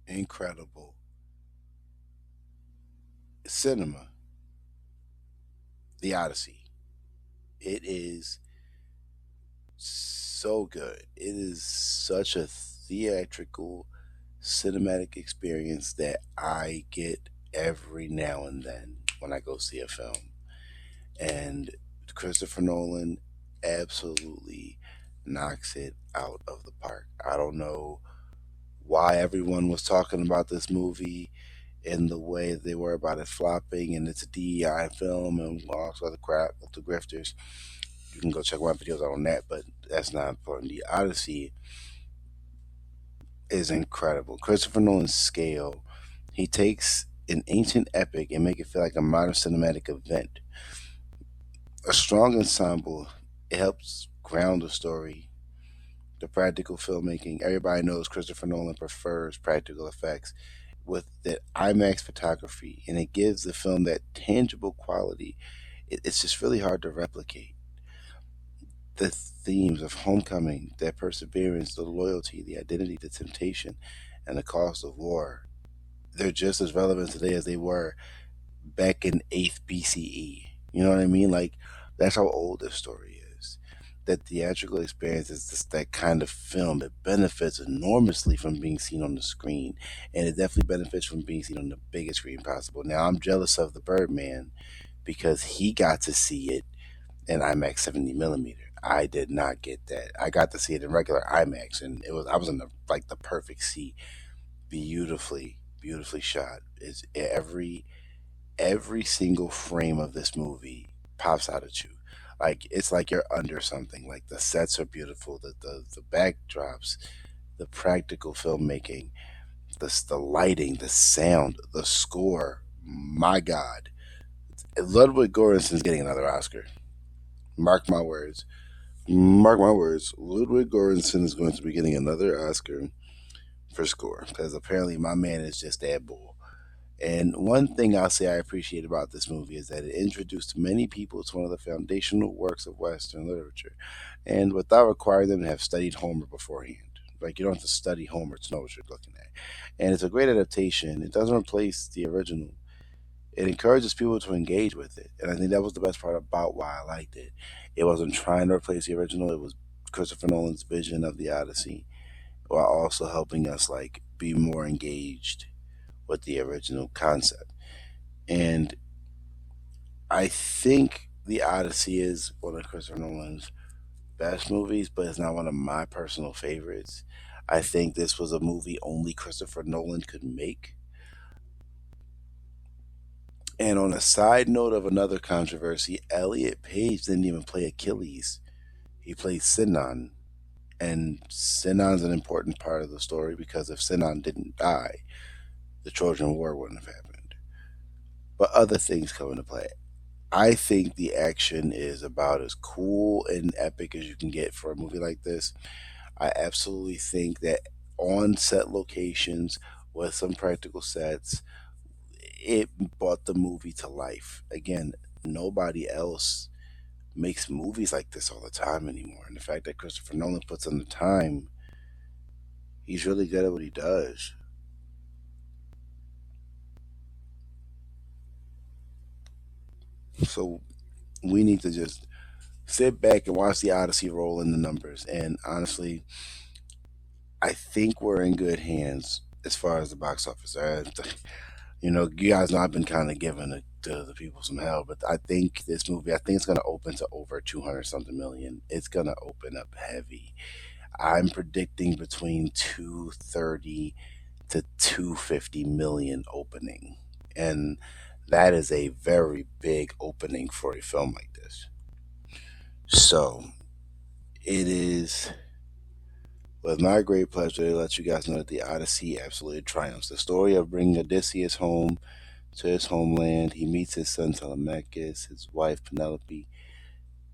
incredible cinema, The Odyssey. It is so good. It is such a theatrical cinematic experience that I get every now and then when I go see a film. And Christopher Nolan absolutely knocks it out of the park. I don't know why everyone was talking about this movie in the way they were about it flopping, and it's a DEI film and all sorts of crap with the grifters. You can go check my videos out on that, but that's not important. The Odyssey is incredible. Christopher Nolan's scale, he takes an ancient epic and make it feel like a modern cinematic event. A strong ensemble, it helps ground the story. The practical filmmaking, everybody knows Christopher Nolan prefers practical effects with that IMAX photography, and it gives the film that tangible quality. It's just really hard to replicate. The themes of homecoming, that perseverance, the loyalty, the identity, the temptation, and the cost of war, they're just as relevant today as they were back in 8th BCE. You know what I mean? Like, that's how old this story is. That theatrical experience is just that kind of film that benefits enormously from being seen on the screen. And it definitely benefits from being seen on the biggest screen possible. Now, I'm jealous of the Birdman because he got to see it in IMAX 70 millimeter. I did not get that. I got to see it in regular IMAX, and I was in the like the perfect seat, beautifully shot. It's every single frame of this movie pops out at you. Like it's like you're under something. Like the sets are beautiful, the backdrops, the practical filmmaking, the lighting, the sound, the score. My God, Ludwig Göransson's getting another Oscar. Mark my words. Mark my words. Ludwig Göransson is going to be getting another Oscar for score because apparently my man is just that bull. And one thing I'll say I appreciate about this movie is that it introduced many people to one of the foundational works of Western literature, and without requiring them to have studied Homer beforehand. Like, you don't have to study Homer to know what you're looking at. And it's a great adaptation. It doesn't replace the original. It encourages people to engage with it. And I think that was the best part about why I liked it. It wasn't trying to replace the original, it was Christopher Nolan's vision of the Odyssey while also helping us like be more engaged with the original concept. And I think The Odyssey is one of Christopher Nolan's best movies, but it's not one of my personal favorites. I think this was a movie only Christopher Nolan could make. And on a side note of another controversy, Elliot Page didn't even play Achilles. He played Sinon. And Sinon's an important part of the story because if Sinon didn't die, the Trojan War wouldn't have happened. But other things come into play. I think the action is about as cool and epic as you can get for a movie like this. I absolutely think that on set locations with some practical sets, it brought the movie to life. Again, nobody else makes movies like this all the time anymore. And the fact that Christopher Nolan puts in the time, he's really good at what he does. So we need to just sit back and watch the Odyssey roll in the numbers. And honestly, I think we're in good hands as far as the box office. You guys know I've been kind of giving the people some hell, but I think this movie, I think it's going to open to over 200 something million. It's going to open up heavy. I'm predicting between 230 to 250 million opening. And that is a very big opening for a film like this. So it is with my great pleasure to let you guys know that the Odyssey absolutely triumphs. The story of bringing Odysseus home to his homeland, he meets his son Telemachus, his wife Penelope.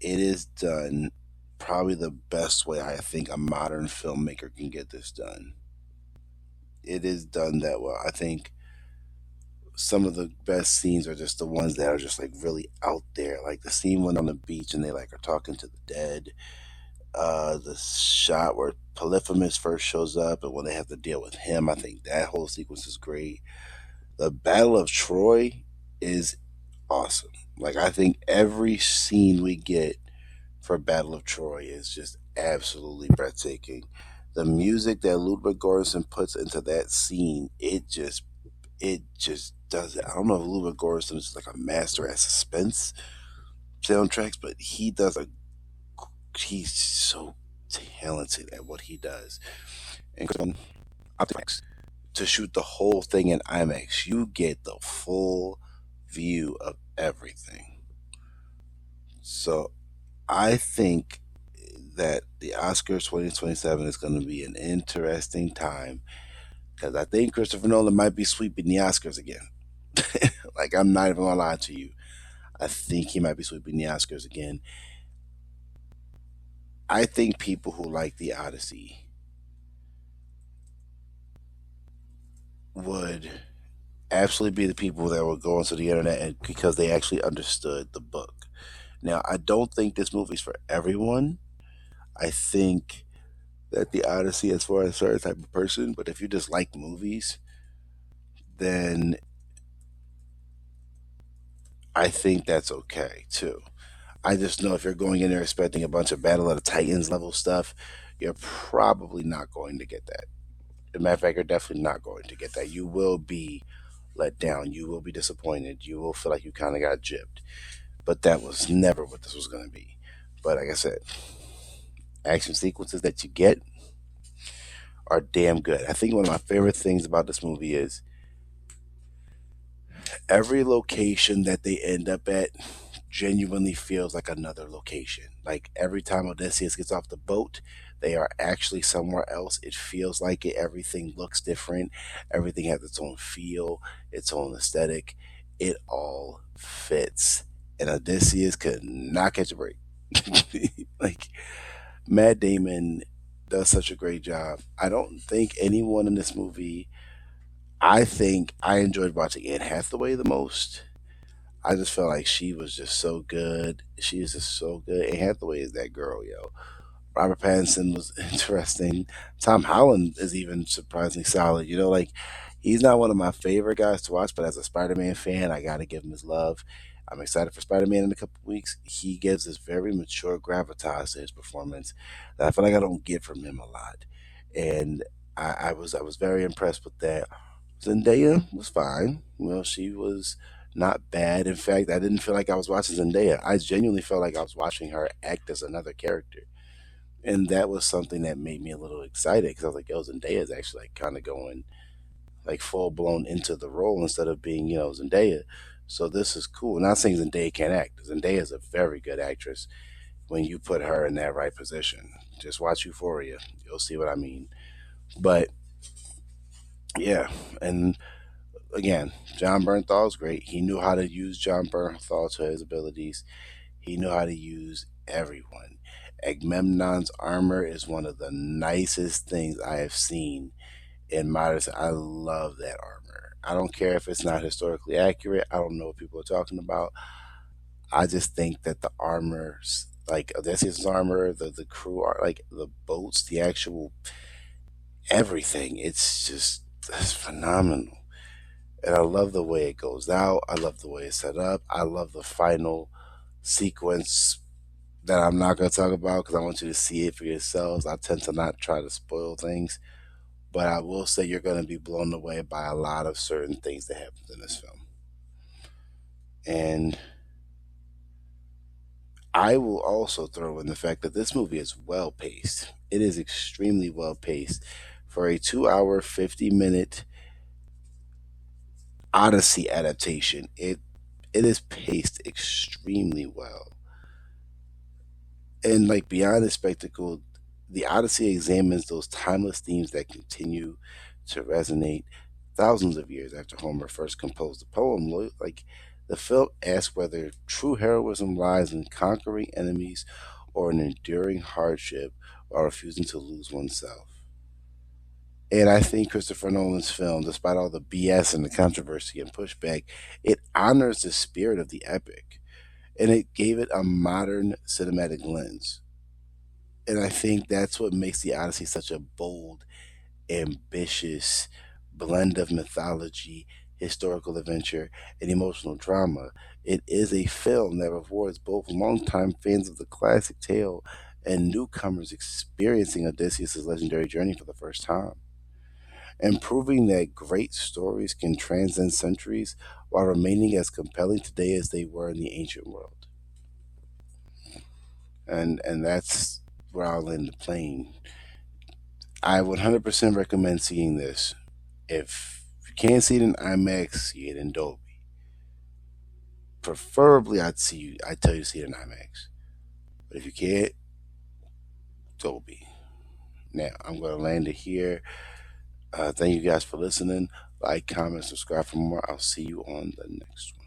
It is done probably the best way I think a modern filmmaker can get this done. It is done that well. I think some of the best scenes are just the ones that are just like really out there. Like the scene when on the beach and they like are talking to the dead. The shot where Polyphemus first shows up and when they have to deal with him, I think that whole sequence is great. The Battle of Troy is awesome. Like I think every scene we get for Battle of Troy is just absolutely breathtaking. The music that Ludwig Göransson puts into that scene, it just does it. I don't know if Ludwig Göransson is like a master at suspense soundtracks, but he's so talented at what he does. And Optimax to shoot the whole thing in IMAX, you get the full view of everything. So I think that the Oscars 2027 is going to be an interesting time because I think Christopher Nolan might be sweeping the Oscars again. Like I'm not even gonna lie to you. I think he might be sweeping the Oscars again. I think people who like the Odyssey would absolutely be the people that would go onto the internet and because they actually understood the book. Now, I don't think this movie's for everyone. I think that the Odyssey is for a certain type of person, but if you just like movies, then I think that's okay too. I just know if you're going in there expecting a bunch of Battle of the Titans level stuff, you're probably not going to get that. As a matter of fact, you're definitely not going to get that. You will be let down. You will be disappointed. You will feel like you kind of got gypped. But that was never what this was going to be. But like I said, action sequences that you get are damn good. I think one of my favorite things about this movie is every location that they end up at genuinely feels like another location. Like every time Odysseus gets off the boat, they are actually somewhere else. It feels like it. Everything looks different. Everything has its own feel, its own aesthetic. It all fits. And Odysseus could not catch a break. Like Matt Damon does such a great job. I don't think anyone in this movie. I think I enjoyed watching Anne Hathaway the most. I just felt like she was just so good. She is just so good. Anne Hathaway is that girl, yo. Robert Pattinson was interesting. Tom Holland is even surprisingly solid. Like he's not one of my favorite guys to watch, but as a Spider-Man fan, I gotta give him his love. I'm excited for Spider-Man in a couple weeks. He gives this very mature gravitas to his performance that I feel like I don't get from him a lot, and I was very impressed with that. Zendaya was fine. Well, she was not bad. In fact, I didn't feel like I was watching Zendaya. I genuinely felt like I was watching her act as another character. And that was something that made me a little excited because I was like, yo, Zendaya is actually like kind of going like full blown into the role instead of being, Zendaya. So this is cool. Not saying Zendaya can't act. Zendaya is a very good actress when you put her in that right position. Just watch Euphoria. You'll see what I mean. But yeah, and again, John Bernthal is great. He knew how to use John Bernthal to his abilities. He knew how to use everyone. Agamemnon's armor is one of the nicest things I have seen in modern. I love that armor. I don't care if it's not historically accurate. I don't know what people are talking about. I just think that the armors, like Odysseus' armor, the crew are like the boats, the actual everything. It's phenomenal. And I love the way it goes out. I love the way it's set up. I love the final sequence that I'm not going to talk about because I want you to see it for yourselves. I tend to not try to spoil things, but I will say you're going to be blown away by a lot of certain things that happen in this film. And I will also throw in the fact that this movie is well paced. It is extremely well paced for a 2 hour, 50-minute Odyssey adaptation. It is paced extremely well. And like beyond the spectacle, the Odyssey examines those timeless themes that continue to resonate thousands of years after Homer first composed the poem. Like the film asks whether true heroism lies in conquering enemies or in enduring hardship while refusing to lose oneself. And I think Christopher Nolan's film, despite all the BS and the controversy and pushback, it honors the spirit of the epic and it gave it a modern cinematic lens. And I think that's what makes the Odyssey such a bold, ambitious blend of mythology, historical adventure, and emotional drama. It is a film that rewards both longtime fans of the classic tale and newcomers experiencing Odysseus' legendary journey for the first time, and proving that great stories can transcend centuries while remaining as compelling today as they were in the ancient world. And that's where I'll land the plane. I 100% recommend seeing this. If you can't see it in IMAX, see it in Dolby. Preferably, I'd tell you to see it in IMAX. But if you can't, Dolby. Now I'm gonna land it here. Thank you guys for listening. Like, comment, subscribe for more. I'll see you on the next one.